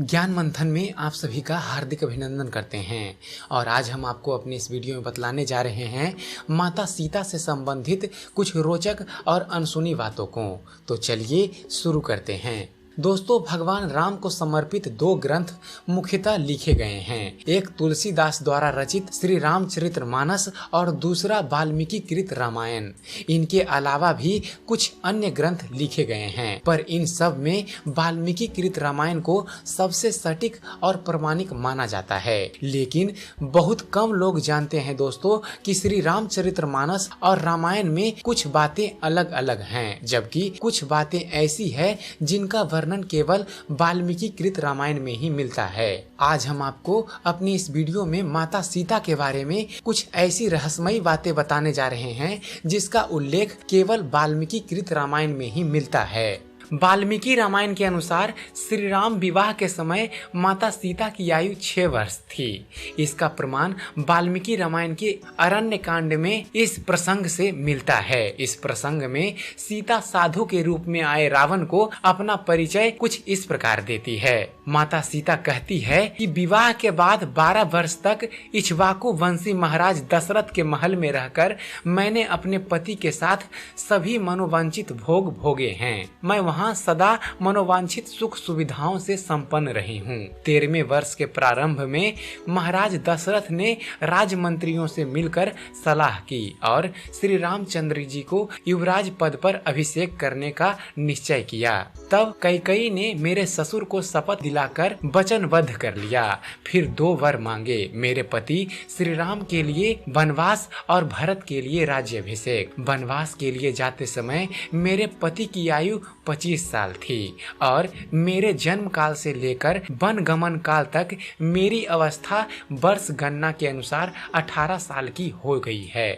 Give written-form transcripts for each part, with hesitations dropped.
ज्ञान मंथन में आप सभी का हार्दिक अभिनंदन करते हैं। और आज हम आपको अपने इस वीडियो में बतलाने जा रहे हैं माता सीता से संबंधित कुछ रोचक और अनसुनी बातों को। तो चलिए शुरू करते हैं। दोस्तों, भगवान राम को समर्पित दो ग्रंथ मुख्यतः लिखे गए हैं। एक तुलसीदास द्वारा रचित श्री रामचरितमानस और दूसरा वाल्मीकि कृत रामायण। इनके अलावा भी कुछ अन्य ग्रंथ लिखे गए हैं, पर इन सब में वाल्मीकि कृत रामायण को सबसे सटीक और प्रमाणिक माना जाता है। लेकिन बहुत कम लोग जानते हैं दोस्तों कि श्री रामचरितमानस और रामायण में कुछ बातें अलग अलग हैं, जबकि कुछ बातें ऐसी है जिनका वर्णन केवल वाल्मीकि कृत रामायण में ही मिलता है। आज हम आपको अपनी इस वीडियो में माता सीता के बारे में कुछ ऐसी रहस्यमयी बातें बताने जा रहे हैं जिसका उल्लेख केवल वाल्मीकि कृत रामायण में ही मिलता है। वाल्मीकि रामायण के अनुसार श्री राम विवाह के समय माता सीता की आयु 6 वर्ष थी। इसका प्रमाण वाल्मीकि रामायण के अरण्य कांड में इस प्रसंग से मिलता है। इस प्रसंग में सीता साधु के रूप में आए रावण को अपना परिचय कुछ इस प्रकार देती है। माता सीता कहती है कि विवाह के बाद 12 वर्ष तक इक्ष्वाकु वंशी महाराज दशरथ के महल में रहकर मैंने अपने पति के साथ सभी मनोवांछित भोग भोगे हैं। मैं वहाँ सदा मनोवांछित सुख सुविधाओं से संपन्न रही हूँ। 13वें वर्ष के प्रारंभ में महाराज दशरथ ने राजमंत्रियों से मिलकर सलाह की और श्री रामचंद्र जी को युवराज पद पर अभिषेक करने का निश्चय किया। तब कैकेयी ने मेरे ससुर को शपथ दिलाकर वचनबद्ध कर लिया। फिर 2 वर मांगे, मेरे पति श्री राम के लिए वनवास और भरत के लिए राज्याभिषेक। वनवास के लिए जाते समय मेरे पति की आयु 25 साल थी और मेरे जन्म काल से लेकर वन गमन काल तक मेरी अवस्था वर्ष गणना के अनुसार 18 साल की हो गई है।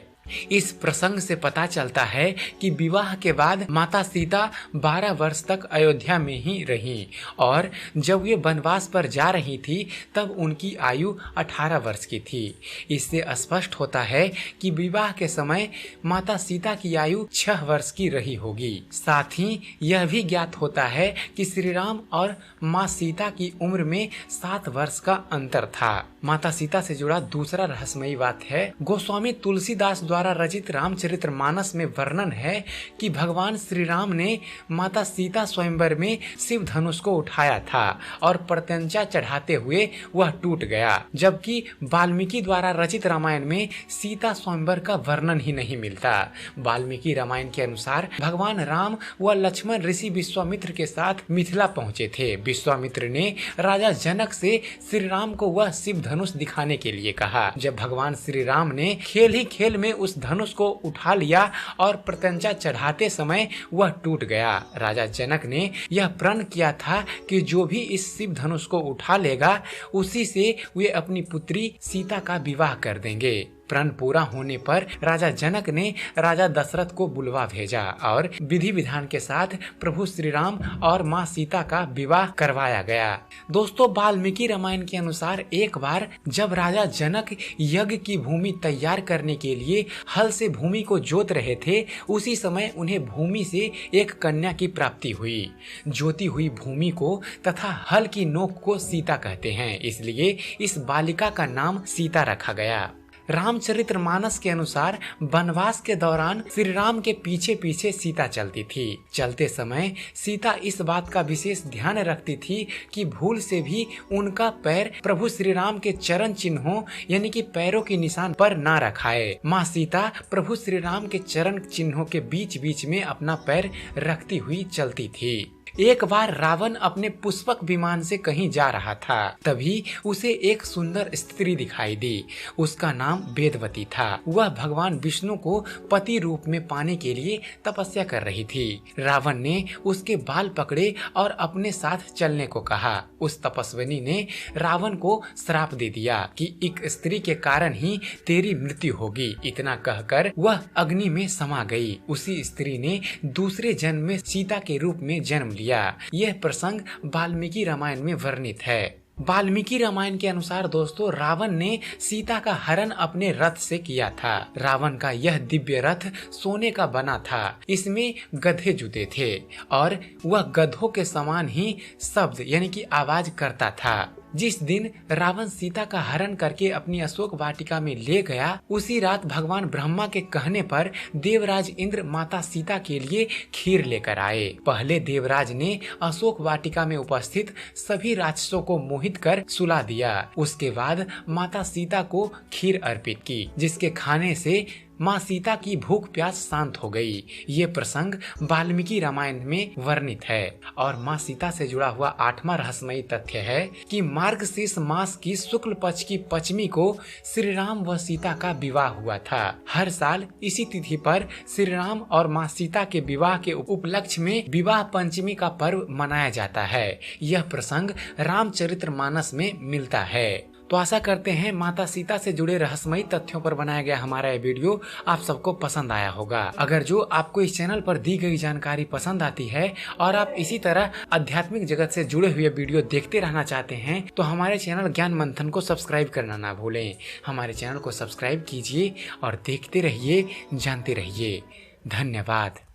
इस प्रसंग से पता चलता है कि विवाह के बाद माता सीता 12 वर्ष तक अयोध्या में ही रहीं और जब ये वनवास पर जा रही थी तब उनकी आयु 18 वर्ष की थी। इससे स्पष्ट होता है कि विवाह के समय माता सीता की आयु 6 वर्ष की रही होगी। साथ ही यह भी ज्ञात होता है कि श्री राम और माँ सीता की उम्र में 7 वर्ष का अंतर था। माता सीता से जुड़ा दूसरा रहस्यमयी बात है, गोस्वामी तुलसीदास द्वारा रचित रामचरितमानस में वर्णन है कि भगवान श्री राम ने माता सीता स्वयंवर में शिव धनुष को उठाया था और प्रत्यंचा चढ़ाते हुए वह टूट गया, जबकि वाल्मीकि द्वारा रचित रामायण में सीता स्वयंवर का वर्णन ही नहीं मिलता। वाल्मीकि रामायण के अनुसार भगवान राम व लक्ष्मण ऋषि विश्वामित्र के साथ मिथिला पहुँचे थे। विश्वामित्र ने राजा जनक से श्री राम को वह शिव धनुष दिखाने के लिए कहा। जब भगवान श्री राम ने खेल ही खेल में उस धनुष को उठा लिया और प्रत्यंचा चढ़ाते समय वह टूट गया। राजा जनक ने यह प्रण किया था कि जो भी इस शिव धनुष को उठा लेगा उसी से वे अपनी पुत्री सीता का विवाह कर देंगे। प्रण पूरा होने पर राजा जनक ने राजा दशरथ को बुलवा भेजा और विधि विधान के साथ प्रभु श्री राम और माँ सीता का विवाह करवाया गया। दोस्तों, वाल्मीकि रामायण के अनुसार एक बार जब राजा जनक यज्ञ की भूमि तैयार करने के लिए हल से भूमि को जोत रहे थे, उसी समय उन्हें भूमि से एक कन्या की प्राप्ति हुई। जोती हुई भूमि को तथा हल की नोक को सीता कहते हैं, इसलिए इस बालिका का नाम सीता रखा गया। रामचरितमानस के अनुसार वनवास के दौरान श्री राम के पीछे पीछे सीता चलती थी। चलते समय सीता इस बात का विशेष ध्यान रखती थी कि भूल से भी उनका पैर प्रभु श्री राम के चरण चिन्हों यानी कि पैरों के निशान पर ना रखाए। माँ सीता प्रभु श्री राम के चरण चिन्हों के बीच बीच में अपना पैर रखती हुई चलती थी। एक बार रावण अपने पुष्पक विमान से कहीं जा रहा था, तभी उसे एक सुंदर स्त्री दिखाई दी। उसका नाम वेदवती था। वह भगवान विष्णु को पति रूप में पाने के लिए तपस्या कर रही थी। रावण ने उसके बाल पकड़े और अपने साथ चलने को कहा। उस तपस्विनी ने रावण को श्राप दे दिया कि एक स्त्री के कारण ही तेरी मृत्यु होगी। इतना कहकर वह अग्नि में समा गई। उसी स्त्री ने दूसरे जन्म में सीता के रूप में जन्म लिया। यह प्रसंग वाल्मीकि रामायण में वर्णित है। वाल्मीकि रामायण के अनुसार दोस्तों रावण ने सीता का हरण अपने रथ से किया था। रावण का यह दिव्य रथ सोने का बना था। इसमें गधे जुते थे और वह गधों के समान ही शब्द यानी कि आवाज करता था। जिस दिन रावण सीता का हरण करके अपनी अशोक वाटिका में ले गया, उसी रात भगवान ब्रह्मा के कहने पर देवराज इंद्र माता सीता के लिए खीर लेकर आए। पहले देवराज ने अशोक वाटिका में उपस्थित सभी राक्षसों को मोहित कर सुला दिया। उसके बाद माता सीता को खीर अर्पित की, जिसके खाने से माँ सीता की भूख प्यास शांत हो गई। ये प्रसंग वाल्मीकि रामायण में वर्णित है। और माँ सीता से जुड़ा हुआ 8वां रहस्यमयी तथ्य है कि मार्गशीर्ष मास की शुक्ल पक्ष की पंचमी को श्री राम व सीता का विवाह हुआ था। हर साल इसी तिथि पर श्री राम और माँ सीता के विवाह के उपलक्ष्य में विवाह पंचमी का पर्व मनाया जाता है। यह प्रसंग रामचरितमानस में मिलता है। तो आशा करते हैं माता सीता से जुड़े रहस्यमयी तथ्यों पर बनाया गया हमारा ये वीडियो आप सबको पसंद आया होगा। अगर जो आपको इस चैनल पर दी गई जानकारी पसंद आती है और आप इसी तरह आध्यात्मिक जगत से जुड़े हुए वीडियो देखते रहना चाहते हैं तो हमारे चैनल ज्ञान मंथन को सब्सक्राइब करना ना भूलें। हमारे चैनल को सब्सक्राइब कीजिए और देखते रहिए, जानते रहिए। धन्यवाद।